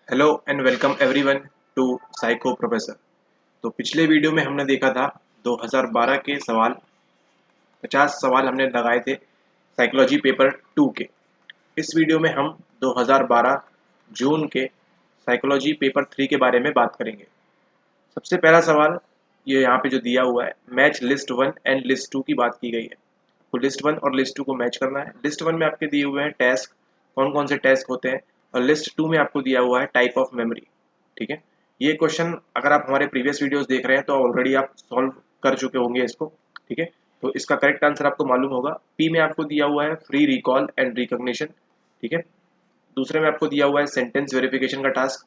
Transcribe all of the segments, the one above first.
Hello and welcome everyone to psycho professor. तो पिछले video में हमने देखा था 2012 के सवाल 50 सवाल हमने लगाए थे साइकोलॉजी पेपर 2 के। इस वीडियो में हम 2012 जून के साइकोलॉजी पेपर 3 के बारे में बात करेंगे। सबसे पहला सवाल ये यहाँ पे जो दिया हुआ है, मैच लिस्ट 1 एंड लिस्ट 2 की बात की गई है। तो लिस्ट 1 और लिस्ट 2 को मैच करना है। लिस्ट 1 में आपके दिए हुए हैं टास्क, कौन कौन से टास्क होते हैं, और लिस्ट 2 में आपको दिया हुआ है टाइप ऑफ मेमोरी। ठीक है, ये क्वेश्चन अगर आप हमारे प्रीवियस वीडियोस देख रहे हैं तो ऑलरेडी आप सॉल्व कर चुके होंगे इसको। ठीक है, तो इसका करेक्ट आंसर आपको मालूम होगा। पी में आपको दिया हुआ है फ्री रिकॉल एंड रिकॉग्निशन। ठीक है, दूसरे में आपको दिया हुआ है सेंटेंस वेरिफिकेशन का टास्क।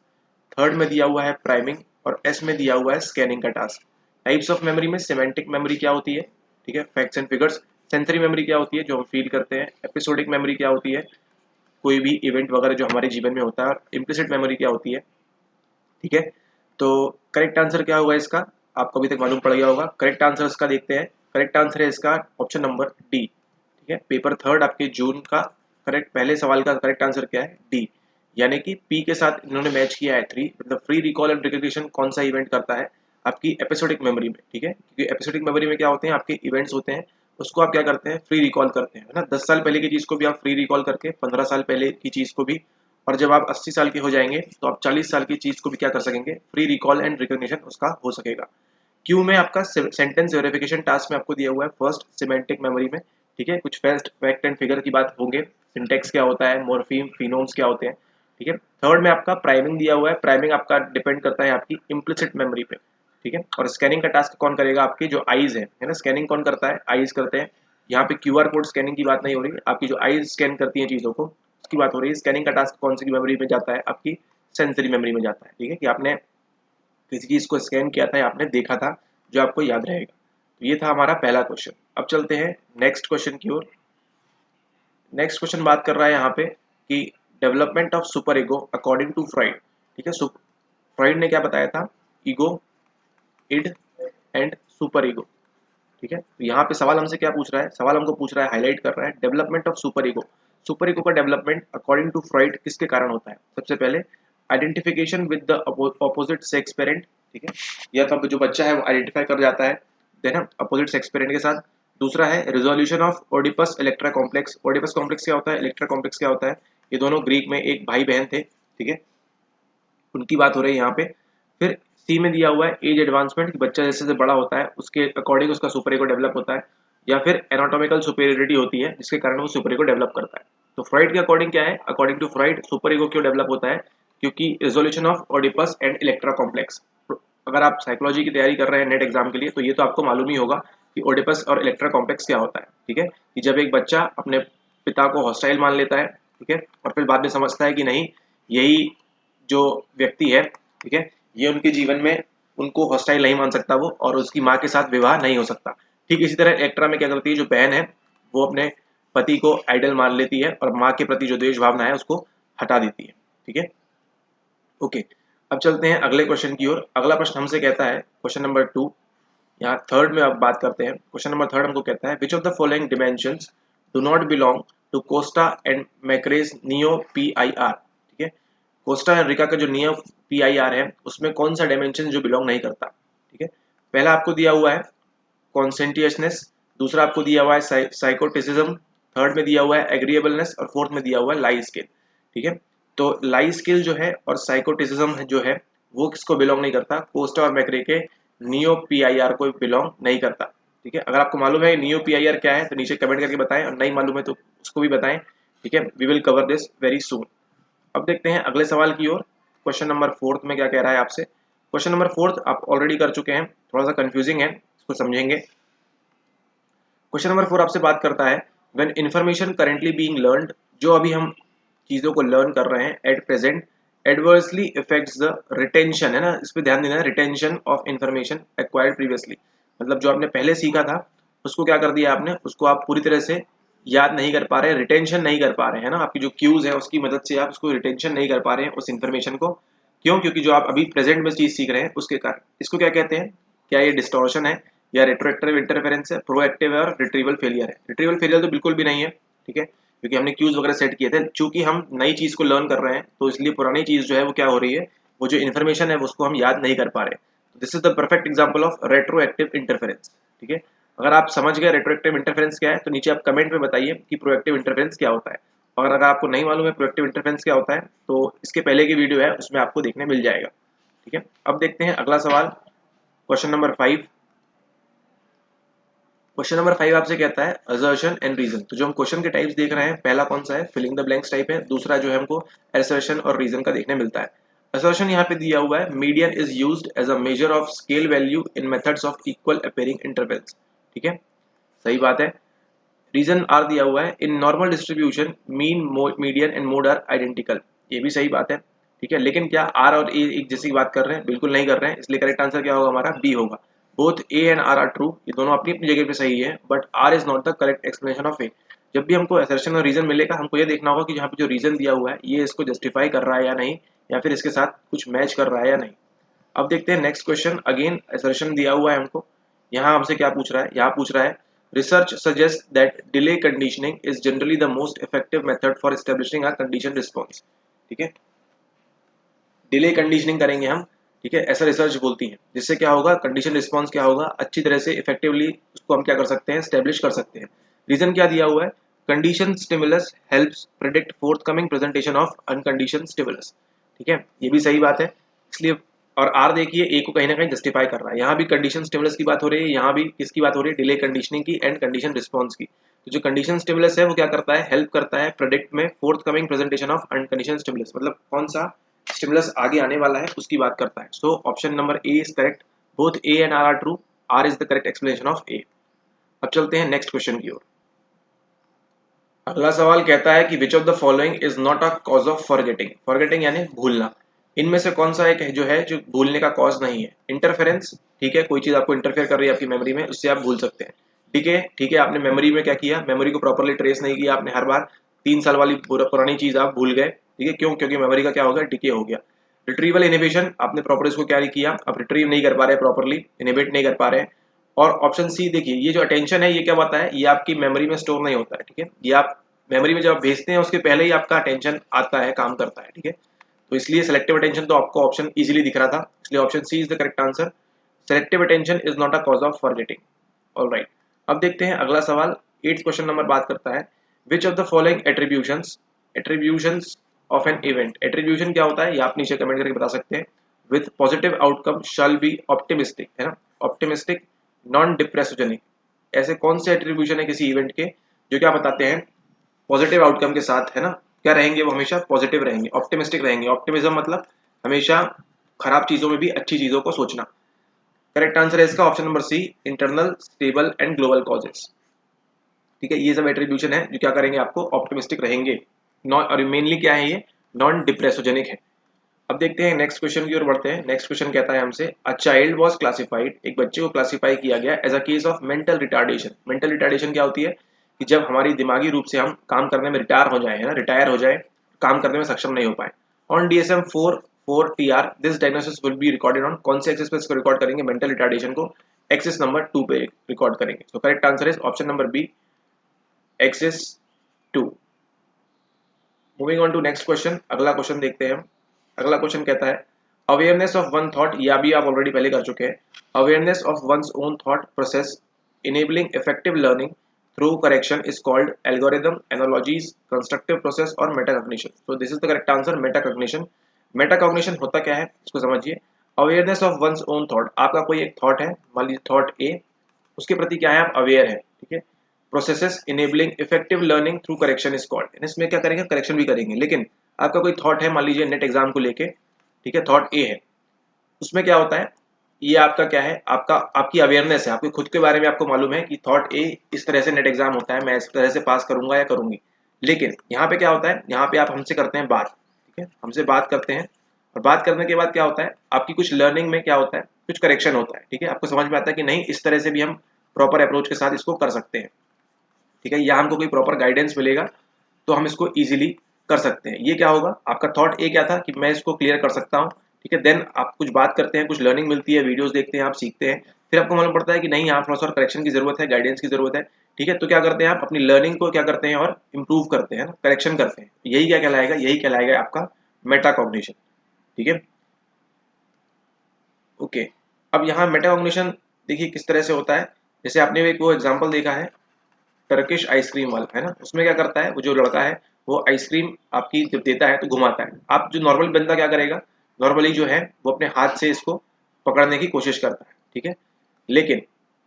थर्ड में दिया हुआ है प्राइमिंग, और एस में दिया हुआ है स्कैनिंग का टास्क। टाइप्स ऑफ मेमोरी में सिमेंटिक मेमोरी क्या होती है, ठीक है, facts and figures. Sensory memory क्या होती है, जो हम फील करते हैं। एपिसोडिक मेमोरी क्या होती है, कोई भी इवेंट वगैरह जो हमारे जीवन में होता है। और इम्प्लिसिट मेमोरी क्या होती है। ठीक है, तो करेक्ट आंसर क्या होगा इसका, आपको अभी तक मालूम पड़ गया होगा। करेक्ट आंसर इसका देखते हैं। करेक्ट आंसर है इसका ऑप्शन नंबर डी। ठीक है, पेपर थर्ड आपके जून का करेक्ट पहले सवाल का करेक्ट आंसर क्या है, डी। यानी कि पी के साथ इन्होंने मैच किया है 3, मतलब फ्री रिकॉल एंड रिकॉग्निशन कौन सा इवेंट करता है आपकी एपिसोडिक मेमोरी में। ठीक है, क्योंकि एपिसोडिक मेमोरी में क्या होते हैं, आपके इवेंट्स होते हैं, उसको आप क्या करते हैं, फ्री रिकॉल करते हैं, है ना। 10 साल पहले की चीज को भी आप फ्री रिकॉल करके, 15 साल पहले की चीज को भी, और जब आप 80 साल के हो जाएंगे तो आप 40 साल की चीज को भी क्या कर सकेंगे, फ्री रिकॉल एंड रिकॉग्निशन उसका हो सकेगा। क्यू में आपका सेंटेंस वेरिफिकेशन टास्क में आपको दिया हुआ है फर्स्ट सिमेंटिक मेमोरी में। ठीक है, कुछ फैक्ट एंड फिगर की बात होंगे, सिंटेक्स क्या होता है, मॉर्फीम फिनोम्स क्या होते हैं। ठीक है, थर्ड में आपका प्राइमिंग दिया हुआ है। प्राइमिंग आपका डिपेंड करता है आपकी इम्प्लिसिट मेमोरी पे। ठीक है, और स्कैनिंग का टास्क कौन करेगा, आपकी जो आईज है ना, स्कैनिंग कौन करता है, आईज करते हैं। यहाँ पे क्यूआर कोड स्कैनिंग की बात नहीं हो रही, आपकी जो आईज स्कैन करती है चीजों को, उसकी बात हो रही है। स्कैनिंग का टास्क कौन सी मेमोरी में जाता है, आपकी सेंसरी मेमोरी में जाता है। ठीक है, कि आपने किसी चीज को स्कैन किया था, आपने देखा था, जो आपको याद रहेगा। तो ये था हमारा पहला क्वेश्चन। अब चलते हैं नेक्स्ट क्वेश्चन की ओर। नेक्स्ट क्वेश्चन बात कर रहा है यहाँ पे कि development of super ego according to Freud. ठीक है, फ्राइड ने क्या बताया था, ego, id and super ego. ठीक है, तो यहाँ पे सवाल हमसे क्या पूछ रहा है, सवाल हमको पूछ रहा है, हाईलाइट कर रहा है, development of super ego. Super ego का डेवलपमेंट अकॉर्डिंग टू फ्राइड किसके कारण होता है। सबसे पहले identification with the opposite sex parent. ठीक है, या तो जो बच्चा है वो आइडेंटिफाई कर जाता है देन अपोजिट सेक्स पेरेंट के साथ। दूसरा है resolution of Oedipus Electra complex. Oedipus complex क्या होता है, इलेक्ट्रा कॉम्प्लेक्स क्या होता है, ये दोनों ग्रीक में एक भाई बहन थे। ठीक है, उनकी बात हो रही है यहाँ पे। फिर सी में दिया हुआ है एज एडवांसमेंट, बच्चा जैसे जैसे बड़ा होता है उसके अकॉर्डिंग उसका सुपर ईगो डेवलप होता है। या फिर एनाटॉमिकल सुपेरियरिटी होती है जिसके कारण वो सुपर ईगो डेवलप करता है। तो फ्राइड के अकॉर्डिंग क्या है, according to Freud super ego क्यों डेवलप होता है, क्योंकि resolution of Oedipus and Electra complex. अगर आप साइकोलॉजी की तैयारी कर रहे हैं नेट एग्जाम के लिए तो ये तो आपको मालूम ही होगा कि ओडिपस और इलेक्ट्रा कॉम्प्लेक्स क्या होता है। ठीक है, कि जब एक बच्चा अपने पिता को हॉस्टाइल मान लेता है, ठीक है, और फिर बाद में समझता है कि नहीं, यही जो व्यक्ति है, ठीक है, ये उनके जीवन में उनको हॉस्टाइल नहीं मान सकता वो, और उसकी माँ के साथ विवाह नहीं हो सकता। ठीक इसी तरह इलेक्ट्रा में क्या करती है, जो बहन है वो अपने पति को आइडल मान लेती है और माँ के प्रति जो द्वेष भावना है उसको हटा देती है। ठीक है, ओके। अब चलते हैं अगले क्वेश्चन की ओर। अगला प्रश्न हमसे कहता है क्वेश्चन नंबर 2, यहाँ थर्ड में अब बात करते हैं। क्वेश्चन नंबर थर्ड हमको कहता है which of the following dimensions do not belong to Costa and McCrae NEO PIR। ठीक है, कोस्टा एंड रिका का जो नियो PIR है उसमें कौन सा डायमेंशन जो बिलोंग नहीं करता। ठीक है, पहला आपको दिया हुआ है कॉन्सेंटियसनेस, दूसरा आपको दिया हुआ है साइकोटिसिज्म, थर्ड में दिया हुआ है एग्रीएबलनेस, और फोर्थ में दिया हुआ है लाई स्किल। ठीक है, तो लाई स्किल जो है और साइकोटिसिज्म जो है वो किसको बिलोंग नहीं करता, कोस्टा और मैक्रे के नियो PIR को बिलोंग नहीं करता। ठीक है, अगर आपको मालूम है नियो PIR क्या है तो नीचे कमेंट करके बताएं, और नहीं मालूम है तो उसको भी बताएं। ठीक है, we will cover this very soon. अब देखते हैं अगले सवाल की ओर। क्वेश्चन नंबर फोर्थ में क्या कह रहा है आपसे। क्वेश्चन नंबर फोर्थ आप ऑलरेडी कर चुके हैं, थोड़ा सा कंफ्यूजिंग है, इसको समझेंगे। क्वेश्चन नंबर 4 आपसे बात करता है when information currently being learned, जो अभी हम चीजों को लर्न कर रहे हैं at present, adversely effects the retention, है ना, इस पे ध्यान देना है, retention of information acquired previously. मतलब जो आपने पहले सीखा था उसको क्या कर दिया आपने, उसको आप पूरी तरह से याद नहीं कर पा रहे, रिटेंशन नहीं कर पा रहे हैं, है ना। आपकी जो क्यूज है उसकी मदद से आप उसको रिटेंशन नहीं कर पा रहे हैं उस इंफॉर्मेशन को। क्यों, क्योंकि जो आप अभी प्रेजेंट में चीज सीख रहे हैं उसके कारण। इसको क्या कहते हैं, क्या ये डिस्टॉर्शन है या रेट्रोएक्टिव इंटरफेरेंस है, प्रोएक्टिव है, और रिट्रीवल फेलियर है। रिट्रीवल फेलियर तो बिल्कुल भी नहीं है। ठीक है, क्योंकि हमने क्यूज वगैरह सेट किए थे। चूंकि हम नई चीज़ को लर्न कर रहे हैं तो इसलिए पुरानी चीज़ जो है वो क्या हो रही है, वो जो इन्फॉर्मेशन है उसको हम याद नहीं कर पा रहे। This is the perfect example of retroactive interference. ठीक है, अगर आप समझ गए रेट्रोएक्टिव इंटरफेरेंस क्या है तो नीचे आप कमेंट में बताइए कि प्रोएक्टिव इंटरफेरेंस क्या होता है। और अगर आपको नहीं मालूम है प्रोएक्टिव इंटरफेरेंस क्या होता है तो इसके पहले की वीडियो है उसमें आपको देखने मिल जाएगा। ठीक है, अब देखते हैं अगला सवाल, क्वेश्चन नंबर 5। क्वेश्चन नंबर 5 आपसे कहता है असर्शन एंड रीजन। तो जो हम क्वेश्चन के टाइप्स देख रहे हैं, पहला कौन सा है, फिलिंग द ब्लैंक्स टाइप है। दूसरा जो है हमको असर्शन और रीजन का देखने मिलता है। असर्शन यहाँ पे दिया हुआ है, median is used as a measure of scale value in methods of equal appearing intervals. ठीक है, सही बात है। रीजन आर दिया हुआ है, in normal distribution mean median and mode are identical. ये भी सही बात है। ठीक है, लेकिन क्या आर और ए एक जैसी बात कर रहे हैं? बिल्कुल नहीं कर रहे हैं, इसलिए करेक्ट आंसर क्या होगा हमारा, बी होगा। Both A and R true, ये दोनों अपनी अपनी जगह पे सही है, but R is not the correct explanation of A. जब भी हमको असर्शन और रीजन मिलेगा हमको ये देखना होगा कि यहाँ पे जो रीजन दिया हुआ है ये इसको जस्टिफाई कर रहा है या नहीं, या फिर इसके साथ कुछ मैच कर रहा है या नहीं। अब देखते हैं नेक्स्ट क्वेश्चन। अगेन असर्शन दिया हुआ है हमको, यहाँ हमसे क्या पूछ रहा है, यहाँ पूछ रहा है research suggest that delay conditioning is generally the most effective method for establishing a condition response. ठीक है, डिले कंडीशनिंग करेंगे हम। ठीक है, ऐसा रिसर्च बोलती है, जिससे क्या होगा, कंडीशन रिस्पॉन्स क्या होगा, अच्छी तरह से इफेक्टिवली उसको हम क्या कर सकते हैं, स्टेब्लिश कर सकते हैं। रीजन क्या दिया हुआ है, condition stimulus helps predict forthcoming presentation of uncondition stimulus. ठीक है, ये भी सही बात है, इसलिए। और आर देखिए ए को कहीं ना कहीं जस्टिफाई कर रहा है, यहाँ भी कंडीशन स्टिमुलस की बात हो रही है, यहाँ भी किसकी बात हो रही है, डिले कंडीशनिंग की एंड कंडीशन रिस्पॉन्स की। तो जो कंडीशन स्टिमुलस है वो क्या करता है, हेल्प करता है प्रेडिक्ट में forthcoming presentation of uncondition stimulus, मतलब कौन सा स्टिमुलस आगे आने वाला है उसकी बात करता है। So option number A is correct, both A and R true, R is the correct explanation of A. अब चलते हैं नेक्स्ट क्वेश्चन की ओर। अगला सवाल कहता है कि विच of the following is not a cause of forgetting. Forgetting यानी भूलना, इनमें से कौन सा एक है जो है जो भूलने का कॉज नहीं है। इंटरफेरेंस, ठीक है, कोई चीज आपको इंटरफेयर कर रही है आपकी मेमोरी में, उससे आप भूल सकते हैं। ठीक है, ठीक है, आपने मेमोरी में क्या किया, मेमोरी को प्रॉपरली ट्रेस नहीं किया आपने, हर बार 3 साल वाली पुरानी चीज आप भूल गए। ठीक है, क्यों, क्योंकि मेमोरी का क्या हो गया, डिके हो गया। रिट्रीवल इनिबिशन, आपने प्रॉपर इसको क्या किया, आप रिट्रीव नहीं कर पा रहे, प्रॉपरली इनिबिट नहीं कर पा रहे। और ऑप्शन सी देखिए, ये जो अटेंशन है ये क्या बताया, ये आपकी मेमोरी में स्टोर नहीं होता है। ठीक है, ये आप मेमोरी में जब आप भेजते हैं उसके पहले ही आपका अटेंशन आता है, काम करता है। ठीक है, तो इसलिए सेलेक्टिव अटेंशन तो आपको ऑप्शन इजीली दिख रहा था, इसलिए option C is the correct answer. Selective attention is not a cause of forgetting. Alright, अब देखते हैं अगला सवाल। 8th क्वेश्चन नंबर बात करता है which of the following attributions of an event. Attribution क्या होता है ये आप नीचे कमेंट करके बता सकते हैं। With positive outcome shall be optimistic, है ना, ऑप्टिमिस्टिक, नॉन डिप्रेसोजेनिक। ऐसे कौन से एट्रीब्यूशन है किसी इवेंट के जो क्या बताते हैं पॉजिटिव आउटकम के साथ, है ना, क्या रहेंगे, वो हमेशा पॉजिटिव रहेंगे, ऑप्टिमिस्टिक रहेंगे। ऑप्टिमिज्म मतलब हमेशा खराब चीजों में भी अच्छी चीजों को सोचना। करेक्ट आंसर है इसका option number C, internal, stable and global causes. ठीक है, ये सब एट्रीब्यूशन है जो क्या करेंगे, आपको ऑप्टिमिस्टिक रहेंगे। नॉन, और मेनली क्या है ये, नॉन डिप्रेसोजेनिक है। अब देखते हैं नेक्स्ट क्वेश्चन की ओर बढ़ते हैं। नेक्स्ट क्वेश्चन कहता है हमसे अ चाइल्ड वाज क्लासिफाइड, एक बच्चे को क्लासिफाई किया गया as a case of mental retardation. Mental retardation क्या होती है कि जब हमारी दिमागी रूप से हम काम करने में रिटायर हो जाए, है ना, रिटायर हो जाए, काम करने में सक्षम नहीं हो पाए। On DSM 4 this diagnosis will be recorded on, कौन से एक्सिस पे इसको रिकॉर्ड करेंगे, मेंटल रिटार्डेशन को एक्सिस नंबर 2 पे रिकॉर्ड करेंगे। तो correct answer is option number B, axis 2। Moving on to next question, अगला क्वेश्चन देखते हैं हम। अगला क्वेश्चन कहता है अवेयरनेस ऑफ वन थॉट, या भी आप ऑलरेडी पहले कर चुके हैं। Awareness of one's own thought process enabling effective learning through correction is called algorithm, analogies, constructive process और metacognition. So this is the correct answer, metacognition. Metacognition होता क्या है इसको समझिए। Awareness of one's own thought, आपका कोई एक thought है, मान लीजिए थॉट ए, उसके प्रति क्या है, आप अवेयर है। ठीक है, processes enabling effective learning through correction is called, इसमें क्या करेंगे, करेक्शन भी करेंगे। लेकिन आपका कोई थॉट है, मान लीजिए नेट एग्जाम को लेके, ठीक है, थॉट ए है, उसमें क्या होता है, ये आपका क्या है, आपका आपकी अवेयरनेस है, आपके खुद के बारे में आपको मालूम है कि थॉट ए इस तरह से नेट एग्जाम होता है, मैं इस तरह से पास करूंगा या करूंगी। लेकिन यहाँ पे क्या होता है, यहाँ पे आप हमसे करते हैं बात, ठीक है, हमसे बात करते हैं, और बात करने के बाद क्या होता है, आपकी कुछ लर्निंग में क्या होता है, कुछ करेक्शन होता है। ठीक है, आपको समझ में आता है कि नहीं, इस तरह से भी हम प्रॉपर अप्रोच के साथ इसको कर सकते हैं। ठीक है, या हमको कोई प्रॉपर गाइडेंस मिलेगा तो हम इसको इजीली कर सकते हैं। ये क्या होगा, आपका थॉट ए क्या था कि मैं इसको क्लियर कर सकता हूँ। ठीक है, देन आप कुछ बात करते हैं, कुछ लर्निंग मिलती है, वीडियोस देखते हैं, आप सीखते हैं, फिर आपको मालूम पड़ता है कि नहीं यहाँ थोड़ा सा करेक्शन की जरूरत है, गाइडेंस की जरूरत है, ठीक है, तो क्या करते हैं आप अपनी लर्निंग को क्या करते हैं और इम्प्रूव करते हैं, करेक्शन करते हैं, यही क्या कहलाएगा, यही कहलाएगा आपका मेटाकॉग्निशन, ठीक है। ओके, अब यहाँ मेटाकॉग्निशन देखिए किस तरह से होता है। जैसे आपने एक वो एग्जांपल देखा है टर्किश आइसक्रीम वाला, है ना, उसमें क्या करता है वो जो लड़का है वो आइसक्रीम आपकी जब देता है तो घुमाता है। आप जो नॉर्मल बंदा क्या करेगा, नॉर्मली जो है वो अपने हाथ से इसको पकड़ने की कोशिश करता है, ठीक है, लेकिन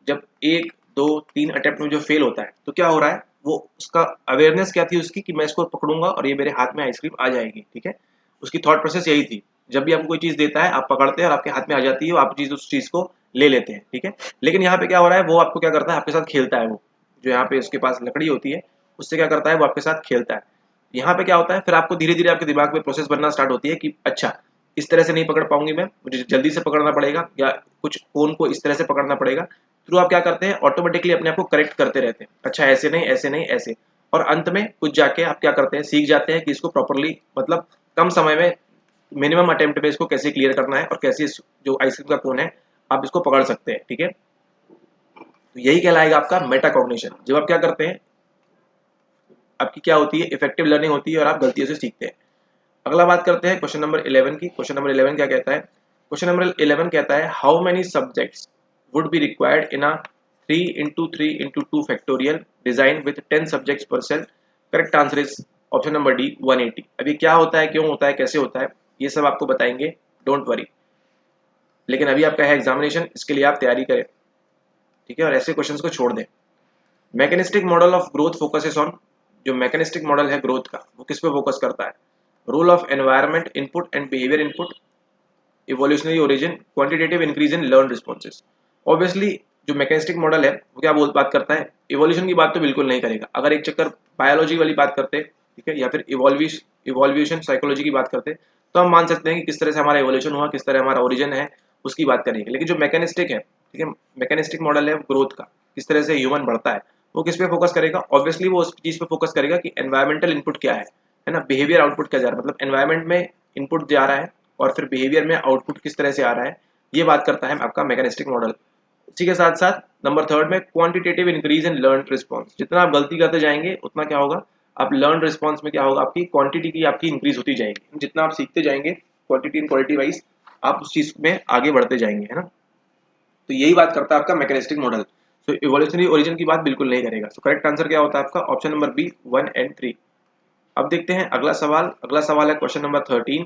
जब एक दो तीन अटेम्प्ट में जो फेल होता है तो क्या हो रहा है, वो उसका अवेयरनेस क्या थी उसकी कि मैं इसको पकड़ूंगा और ये मेरे हाथ में आइसक्रीम आ जाएगी, ठीक है, उसकी थॉट प्रोसेस यही थी। जब भी आपको कोई चीज देता है आप पकड़ते हैं और आपके हाथ में आ जाती है, आप चीज उस चीज को ले लेते हैं, ठीक है, लेकिन यहाँ पे क्या हो रहा है, वो आपको क्या करता है, आपके साथ खेलता है, वो जो यहाँ पे उसके पास लकड़ी होती है उससे क्या करता है वो आपके साथ खेलता है। यहाँ पे क्या होता है, फिर आपको धीरे धीरे आपके दिमाग में प्रोसेस बनना स्टार्ट होती है कि अच्छा इस तरह से नहीं पकड़ पाऊंगी मैं, मुझे जल्दी से पकड़ना पड़ेगा या कुछ कोन को इस तरह से पकड़ना पड़ेगा। थ्रू आप क्या करते हैं ऑटोमेटिकली अपने आप को करेक्ट करते रहते हैं, अच्छा ऐसे नहीं ऐसे नहीं ऐसे, और अंत में कुछ जाके आप क्या करते हैं सीख जाते हैं कि इसको प्रॉपरली मतलब कम समय में मिनिमम अटेम्प्ट में इसको कैसे क्लियर करना है और कैसे जो आइसक्रीम का कोन है आप इसको पकड़ सकते हैं, ठीक है। तो यही कहलाएगा आपका मेटाकॉग्निशन। जब आप क्या करते हैं आपकी क्या होती है इफेक्टिव लर्निंग होती है और आप गलतियों से सीखते हैं। अगला बात करते हैं क्वेश्चन नंबर 11 की। क्वेश्चन नंबर 11 क्या कहता है, क्वेश्चन नंबर 11 कहता है how many subjects would be required in a 3 into 3 into 2 factorial design with 10 subjects per cell. Correct answer is option number D 180। अभी क्या होता है, क्यों होता है, कैसे होता है, ये सब आपको बताएंगे, डोंट वरी, लेकिन अभी आपका है एग्जामिनेशन, इसके लिए आप तैयारी करें, ठीक है, और ऐसे क्वेश्चंस को छोड़ दें। Mechanistic model of growth focuses on, जो मैकेनिस्टिक मॉडल है ग्रोथ का वो किस पे फोकस करता है, role of environment input and behaviour input, evolutionary origin, quantitative increase in learn responses. Obviously जो मैकेनिस्टिक मॉडल है वो क्या बात करता है, इवोल्यूशन की बात तो बिल्कुल नहीं करेगा। अगर एक चक्कर बायोलॉजी वाली बात करते, ठीक है, या फिर इवोल्यूशन साइकोलॉजी की बात करते तो हम मान सकते हैं कि किस तरह से हमारा इवोल्यूशन हुआ, किस तरह हमारा ओरिजिन है, उसकी बात करेंगे। लेकिन जो मैकेनिस्टिक है, ठीक है, मैकेनिस्टिक मॉडल है ग्रोथ का, किस तरह से ह्यूमन बढ़ता है, वो किस पे फोकस करेगा, ऑब्वियसली वो उस चीज पे फोकस करेगा कि एनवायरमेंटल इनपुट क्या है ना, बिहेवियर आउटपुट क्या जा रहा है, मतलब एनवायरमेंट में इनपुट जा रहा है और फिर बिहेवियर में आउटपुट किस तरह से आ रहा है, ये बात करता है आपका मैकेनिस्टिक मॉडल। इसी के साथ साथ नंबर थर्ड में quantitative increase in learn response, जितना आप गलती करते जाएंगे उतना क्या होगा, आप लर्न रिस्पॉन्स में क्या होगा, आपकी क्वांटिटी की आपकी इंक्रीज होती जाएगी, जितना आप सीखते जाएंगे क्वांटिटी एंड क्वालिटी वाइज आप उस चीज में आगे बढ़ते जाएंगे, है ना। तो यही बात करता है आपका मैकेनिस्टिक मॉडल। तो इवोल्यूशनरी ओरिजिन की बात बिल्कुल नहीं करेगा। तो करेक्ट आंसर क्या होता है आपका ऑप्शन नंबर बी 1 एंड 3। अब देखते हैं अगला सवाल। अगला सवाल है क्वेश्चन नंबर 13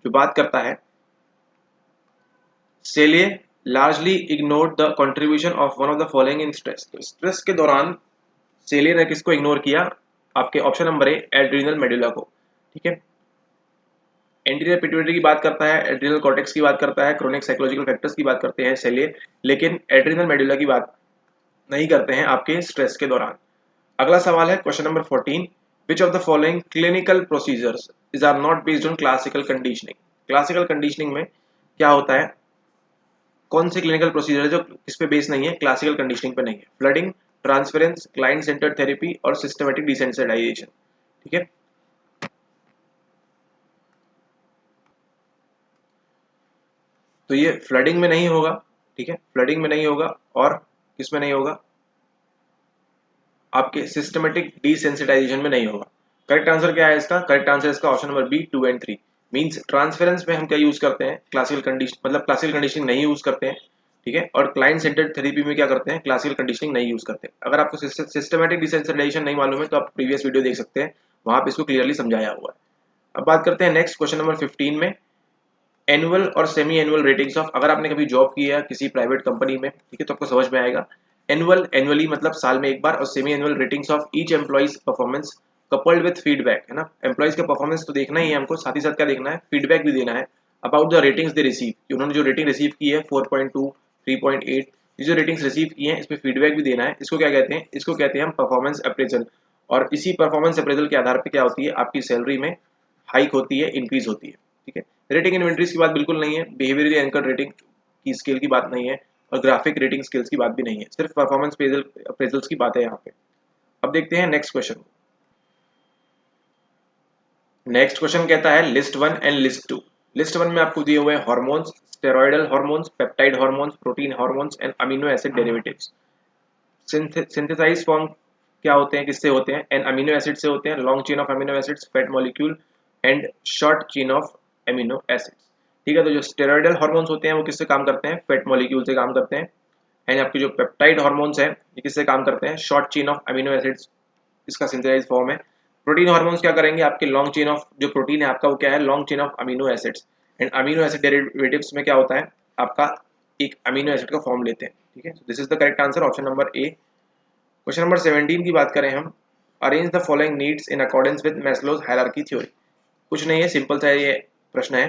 जो बात करता है Selye largely ignored the contribution of one of the following in stress. तो स्ट्रेस के दौरान सेलिए ने किसको इग्नोर किया, आपके option number A adrenal medulla को, ठीक है। एंटीरियर पिट्यूटरी की बात करता है, एड्रिनल कॉर्टेक्स की बात करता है, क्रोनिक साइकोलॉजिकल फैक्टर्स की बात करते हैं सेलिए, लेकिन एड्रिनल मेडुला की बात नहीं करते हैं आपके स्ट्रेस के दौरान। अगला सवाल है question number 14 which of the following clinical procedures is are not based on classical conditioning. Classical conditioning में क्या होता है, कौन से क्लिनिकल प्रोसीजर है जो किस पे बेस नहीं है, क्लासिकल कंडीशनिंग पे नहीं है, flooding, transference, client centred therapy और सिस्टमेटिक डिसेंसिटाइजेशन, ठीक है। तो ये फ्लडिंग में नहीं होगा, ठीक है, फ्लडिंग में नहीं होगा, और किस में नहीं होगा, आपके सिस्टमेटिक डिसेंसिटाइजेशन में नहीं होगा। करेक्ट आंसर क्या है इसका, करेक्ट आंसर इसका option number B 2 and 3। Means transference में हम क्या यूज करते हैं, क्लासिकल कंडीशन मतलब क्लासिकल कंडीशनिंग नहीं यूज करते हैं, ठीक है, और क्लाइंट सेंटर्ड थेरेपी में क्या करते हैं, क्लासिकल कंडीशनिंग नहीं यूज करते। अगर आपको सिस्टमेटिक डिसेंसिटाइजेशन नहीं मालूम है तो आप प्रीवियस वीडियो देख सकते हैं, वहां पे इसको क्लियरली समझाया हुआ है। अब बात करते हैं नेक्स्ट क्वेश्चन नंबर 15 में एनुअल और सेमी एनुअल रेटिंग्स ऑफ। अगर आपने कभी जॉब की है किसी प्राइवेट कंपनी में, ठीक है, तो आपको समझ में आएगा। एनुअल एनुअली मतलब साल में एक बार, और semi annual ratings of each employees performance coupled with feedback, है ना। एम्प्लॉइज का परफॉर्मेंस तो देखना ही है हमको, साथ ही साथ क्या देखना है, फीडबैक भी देना है about the ratings they receive, कि उन्होंने जो रेटिंग रिसीव की है 4.2 3.8, ये जो रेटिंग्स रिसीव की है इसमें फीडबैक भी देना है। इसको क्या कहते हैं, इसको कहते हैं हम परफॉर्मेंस अप्रेजल। और इसी परफॉर्मेंस अप्रेजल के आधार पर क्या होती है, आपकी सैलरी में हाइक होती है, इंक्रीज होती है, ठीक है। रेटिंग इन्वेंट्रीज की बात बिल्कुल नहीं है, बिहेवियरली एंकर रेटिंग की स्केल की बात नहीं है, और ग्राफिक रेटिंग स्केल्स की बात भी नहीं है, सिर्फ परफॉर्मेंस अप्रेजल्स की बात है यहाँ पे। अब देखते हैं नेक्स्ट क्वेश्चन। नेक्स्ट क्वेश्चन कहता है लिस्ट 1 एंड लिस्ट 2। लिस्ट 1 में आपको दिए हुए hormones, steroidal hormones, peptide hormones, protein hormones and amino acid derivatives. Synthesize form क्या होते हैं, किससे होते हैं? एन अमीनो एसिड से होते हैं, long chain of amino acids, fat molecule and short chain of amino acids. ठीक है, तो जो स्टेरॉयडल हार्मोन्स होते हैं वो किससे काम करते हैं? फैट मॉलिक्यूल से काम करते हैं। एंड आपके जो पेप्टाइड हार्मोन्स हैं ये किससे काम करते हैं? Short chain of amino acids, इसका सिंथेसाइज फॉर्म है। प्रोटीन हार्मोन्स क्या करेंगे? आपके लॉन्ग चेन ऑफ जो प्रोटीन है आपका वो क्या है? Long chain of amino acids. And amino acid derivatives में क्या होता है? आपका एक अमीनो एसिड का फॉर्म लेते हैं। ठीक है, this is the correct answer, option number A. Question number 17 की बात करें हम, arrange the following needs in accordance with Maslow's hierarchy theory. कुछ नहीं है, सिंपल सा ये प्रश्न है।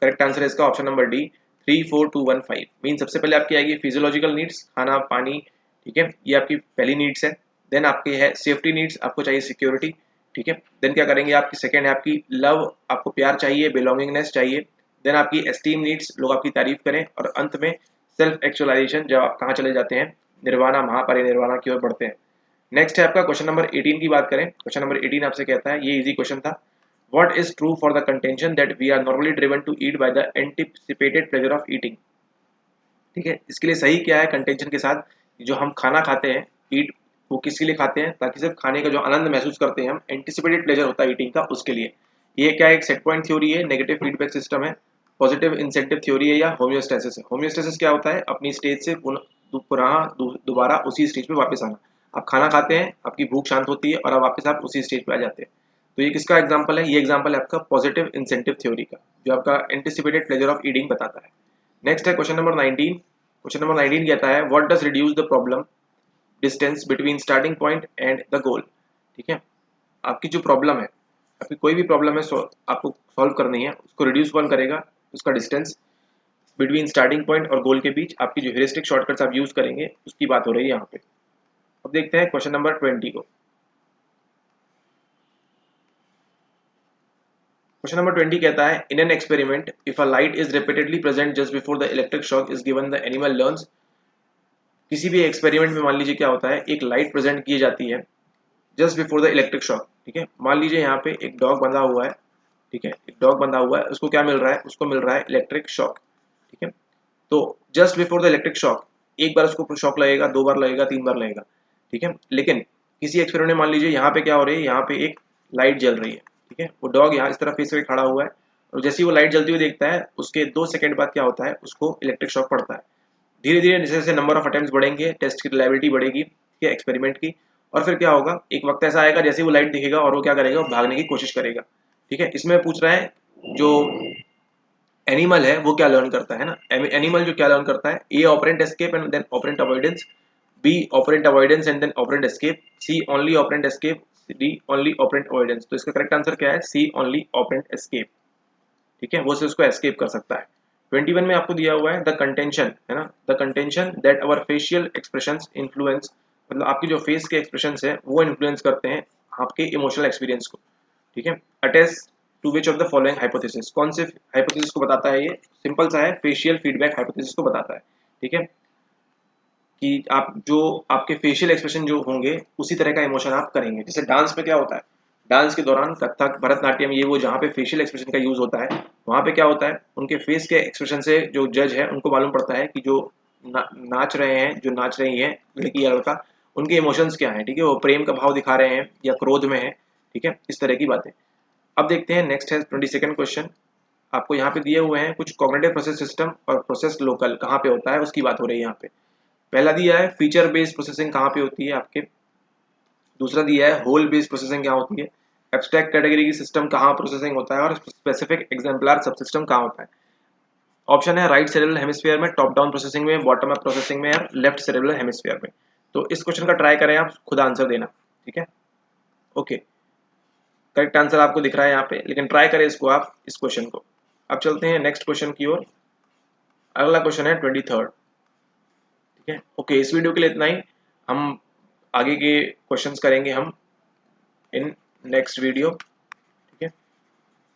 करेक्ट आंसर है इसका ऑप्शन नंबर डी, 3 4 2 1 5। मीन सबसे पहले आपकी आएगी फिजियोलॉजिकल नीड्स, खाना पानी। ठीक है, ये आपकी पहली नीड्स है। देन आपकी है सेफ्टी नीड्स, आपको चाहिए सिक्योरिटी। ठीक है, देन क्या करेंगे आपकी सेकंड है आपकी लव, आपको प्यार चाहिए, बिलोंगिंगनेस चाहिए। देन आपकी एस्टीम नीड्स, लोग आपकी तारीफ करें। और अंत में सेल्फ एक्चुअलाइजेशन, जब आप कहाँ चले जाते हैं? निर्वाणा, महापरिनिर्वाणा की ओर बढ़ते हैं। नेक्स्ट है आपका क्वेश्चन नंबर 18 की बात करें। क्वेश्चन नंबर 18 आपसे कहता है, ये इजी क्वेश्चन था, What is true for the contention that we are normally driven to eat by the anticipated pleasure of eating? ठीक है, इसके लिए सही क्या है कंटेंशन के साथ? जो हम खाना खाते हैं, ईट, वो किसके लिए खाते हैं? ताकि सिर्फ खाने का जो आनंद महसूस करते हैं हम, एंटिसिपेटेड प्लेजर होता है ईटिंग का, उसके लिए। ये क्या एक सेट पॉइंट थ्योरी है, नेगेटिव फीडबैक सिस्टम है, पॉजिटिव इंसेंटिव थ्योरी है, या होम्योस्टेसिस है? होम्योस्टेसिस क्या होता है? अपनी स्टेज से दोबारा उसी स्टेज पे वापस आना। आप खाना खाते हैं, आपकी भूख शांत होती है और अब वापस आप उसी स्टेज पे आ जाते हैं। तो ये किसका एग्जांपल है? ये एग्जांपल है आपका पॉजिटिव इंसेंटिव थ्योरी का, जो आपका एंटिसिपेटेड प्लेजर ऑफ ईटिंग बताता है। नेक्स्ट है क्वेश्चन नंबर 19। क्वेश्चन नंबर 19 कहता है, what does reduce the problem distance between starting point and the goal. ठीक है, आपकी जो प्रॉब्लम है, आपकी कोई भी प्रॉब्लम है आपको सॉल्व करनी है, उसको रिड्यूस कौन करेगा? उसका डिस्टेंस बिटवीन स्टार्टिंग पॉइंट और गोल के बीच आपकी जो हेरिस्टिक शॉर्टकट्स आप यूज करेंगे उसकी बात हो रही है यहाँ पे। अब देखते हैं क्वेश्चन नंबर 20 को। क्वेश्चन नंबर 20 कहता है, in an experiment if a light is repeatedly present just before the electric shock is given the animal learns. किसी भी एक्सपेरिमेंट में मान लीजिए क्या होता है, एक लाइट प्रेजेंट की जाती है just before the electric shock. ठीक है, मान लीजिए यहाँ पे एक डॉग बंधा हुआ है। ठीक है, एक डॉग बंधा हुआ है, उसको क्या मिल रहा है? उसको मिल रहा है इलेक्ट्रिक शॉक। ठीक है, तो just before the electric shock, एक बार उसको शॉक लगेगा, 2 बार लगेगा, 3 बार लगेगा। ठीक है, लेकिन किसी एक्सपेरिमेंट में मान लीजिए यहाँ पे क्या हो रही है, यहाँ पे एक लाइट जल रही है। ठीक है, वो डॉग यहाँ इस तरह फेस करके खड़ा हुआ है और जैसे ही वो लाइट जलती हुई देखता है, उसके 2 सेकंड बाद क्या होता है? उसको इलेक्ट्रिक शॉक पड़ता है। धीरे धीरे जैसे जैसे नंबर ऑफ अटेम्प्ट्स बढ़ेंगे, टेस्ट की रिलायबिलिटी बढ़ेगी, ठीक है, एक्सपेरिमेंट की। और फिर क्या होगा, एक वक्त ऐसा आएगा जैसे वो लाइट दिखेगा और वो क्या करेगा? वो भागने की कोशिश करेगा। ठीक है, इसमें पूछ रहा है जो एनिमल है वो क्या लर्न करता है ना? एनिमल जो क्या लर्न करता है? A operant escape and then operant avoidance, B operant avoidance and then operant escape, C only operant escape, D only operant avoidance. तो इसका करेक्ट आंसर क्या है? C only operant escape. ठीक है, वो से उसको एस्केप कर सकता है। 21 में आपको दिया हुआ है द कंटेंशन, है ना, the contention that our facial expressions influence, मतलब आपकी जो फेस के एक्सप्रेशंस है वो इन्फ्लुएंस करते हैं आपके इमोशनल एक्सपीरियंस को। ठीक है, attest to which of the following hypothesis, कौन से हाइपोथेसिस को बताता है? ये सिंपल सा है, फेशियल फीडबैक हाइपोथेसिस को बताता है। ठीक है, कि आप जो आपके फेशियल एक्सप्रेशन जो होंगे उसी तरह का इमोशन आप करेंगे। जैसे डांस में क्या होता है, डांस के दौरान कथक, भरतनाट्यम, ये वो जहाँ पे फेशियल एक्सप्रेशन का यूज होता है, वहाँ पे क्या होता है, उनके फेस के एक्सप्रेशन से जो जज है उनको मालूम पड़ता है कि जो नाच रहे हैं, जो नाच रही है लड़की या लड़का, उनके इमोशंस क्या हैं। ठीक है, वो प्रेम का भाव दिखा रहे हैं या क्रोध में है। ठीक है, इस तरह की बातें। अब देखते हैं नेक्स्ट है 22nd क्वेश्चन। आपको यहाँ पे दिए हुए हैं कुछ कॉग्निटिव प्रोसेस सिस्टम और प्रोसेस लोकल कहाँ पे होता है उसकी बात हो रही है यहाँ पे। पहला दिया है फीचर बेस्ड प्रोसेसिंग कहाँ पे होती है आपके। दूसरा दिया है होल बेस्ड प्रोसेसिंग क्या होती है। एब्स्ट्रैक्ट कैटेगरी की सिस्टम कहाँ प्रोसेसिंग होता है और स्पेसिफिक एग्जाम्पलर सबसिस्टम कहाँ होता है। ऑप्शन है राइट सेरेब्रल हेमिस्फीयर में, टॉप डाउन प्रोसेसिंग में, बॉटम अप प्रोसेसिंग में, या लेफ्ट सेरेब्रल हेमिस्फीयर में। तो इस क्वेश्चन का ट्राई करें, आप खुद आंसर देना। ठीक है, ओके, करेक्ट आंसर आपको दिख रहा है यहाँ पे, लेकिन ट्राई करें इसको आप, इस क्वेश्चन को। अब चलते हैं नेक्स्ट क्वेश्चन की ओर। अगला क्वेश्चन है 23rd। ठीक है, ओके, इस वीडियो के लिए इतना ही। हम आगे के क्वेश्चंस करेंगे हम इन नेक्स्ट वीडियो। ठीक है,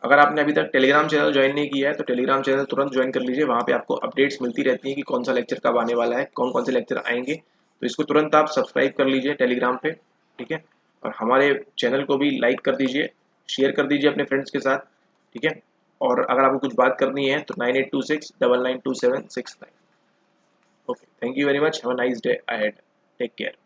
अगर आपने अभी तक टेलीग्राम चैनल ज्वाइन नहीं किया है तो टेलीग्राम चैनल तुरंत ज्वाइन कर लीजिए। वहाँ पे आपको अपडेट्स मिलती रहती हैं कि कौन सा लेक्चर कब आने वाला है, कौन कौन से लेक्चर आएंगे। तो इसको तुरंत आप सब्सक्राइब कर लीजिए टेलीग्राम पे। ठीक है, और हमारे चैनल को भी लाइक कर दीजिए, शेयर कर दीजिए अपने फ्रेंड्स के साथ। ठीक है, और अगर आपको कुछ बात करनी है तो 9826992769। Okay, thank you very much, have a nice day ahead, take care.